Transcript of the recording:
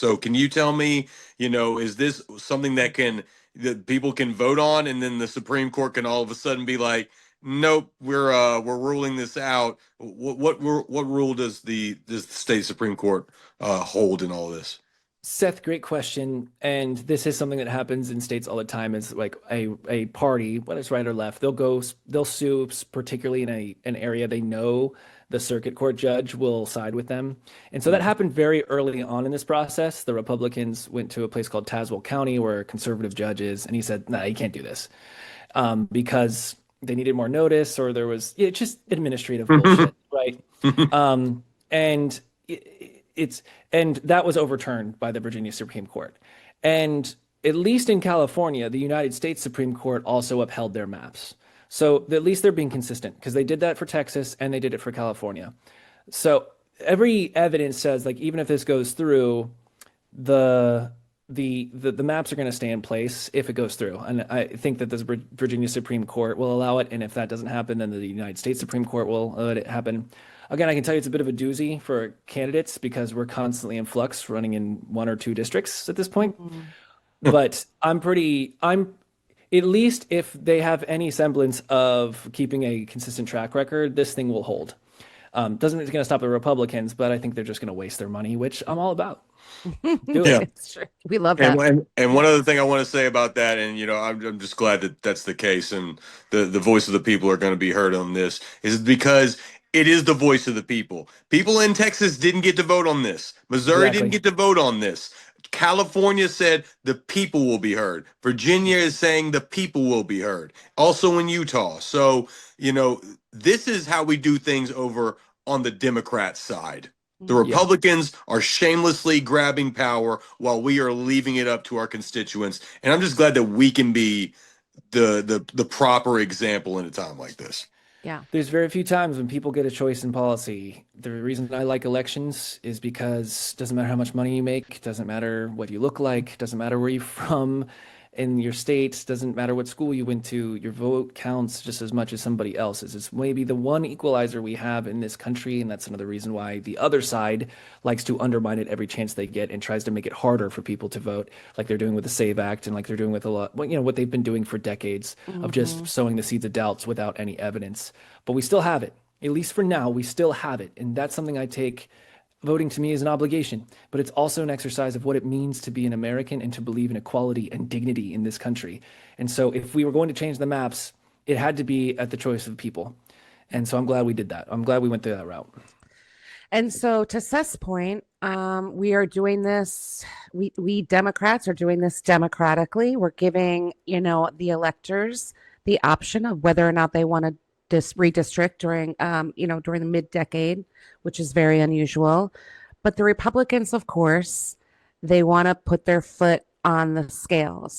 So can you tell me, is this something that people can vote on, and then the Supreme Court can all of a sudden be like, nope, we're ruling this out. What rule does the state Supreme Court hold in all this? Seth, great question. And this is something that happens in states all the time. Is like a party, whether it's right or left, they'll sue, particularly in an area they know the circuit court judge will side with them. And so that happened very early on in this process. The Republicans went to a place called Tazewell County where a conservative judge is, and he said, "No, you can't do this," because they needed more notice, or there was just administrative bullshit, right? And it's and that was overturned by the Virginia Supreme Court. And at least in California, the United States Supreme Court also upheld their maps. So at least they're being consistent because they did that for Texas and they did it for California. So every evidence says, like, even if this goes through, the the maps are going to stay in place if it goes through. And I think that the Virginia Supreme Court will allow it. And if that doesn't happen, then the United States Supreme Court will let it happen. Again, I can tell you it's a bit of a doozy for candidates because we're constantly in flux running in one or two districts at this point. But I'm at least if they have any semblance of keeping a consistent track record, this thing will hold. Doesn't mean it's going to stop the Republicans, but I think they're just going to waste their money, which I'm all about. Do Yeah. it. It's true. We love that. And one other thing I want to say about that, and I'm just glad that that's the case, and the voice of the people are going to be heard on this, is because it is the voice of the people. People in Texas didn't get to vote on this. Missouri didn't Exactly. get to vote on this. California said the people will be heard. Virginia is saying the people will be heard. Also in Utah. So, this is how we do things over on the Democrat side. The Yeah. Republicans are shamelessly grabbing power while we are leaving it up to our constituents. And I'm just glad that we can be the proper example in a time like this. Yeah. There's very few times when people get a choice in policy. The reason I like elections is because it doesn't matter how much money you make, doesn't matter what you look like, doesn't matter where you're from in your state, doesn't matter what school you went to, your vote counts just as much as somebody else's. It's maybe the one equalizer we have in this country, and that's another reason why the other side likes to undermine it every chance they get and tries to make it harder for people to vote, like they're doing with the SAVE Act and like they're doing with a lot, what they've been doing for decades of just sowing the seeds of doubts without any evidence. But we still have it. At least for now, we still have it. And that's something I take. Voting to me is an obligation, but it's also an exercise of what it means to be an American and to believe in equality and dignity in this country. And so if we were going to change the maps, it had to be at the choice of the people. And so I'm glad we did that. I'm glad we went through that route. And so to Seth's point, we are doing this, we Democrats are doing this democratically. We're giving, the electors the option of whether or not they want to redistrict during the mid-decade, which is very unusual. But the Republicans, of course, they want to put their foot on the scales.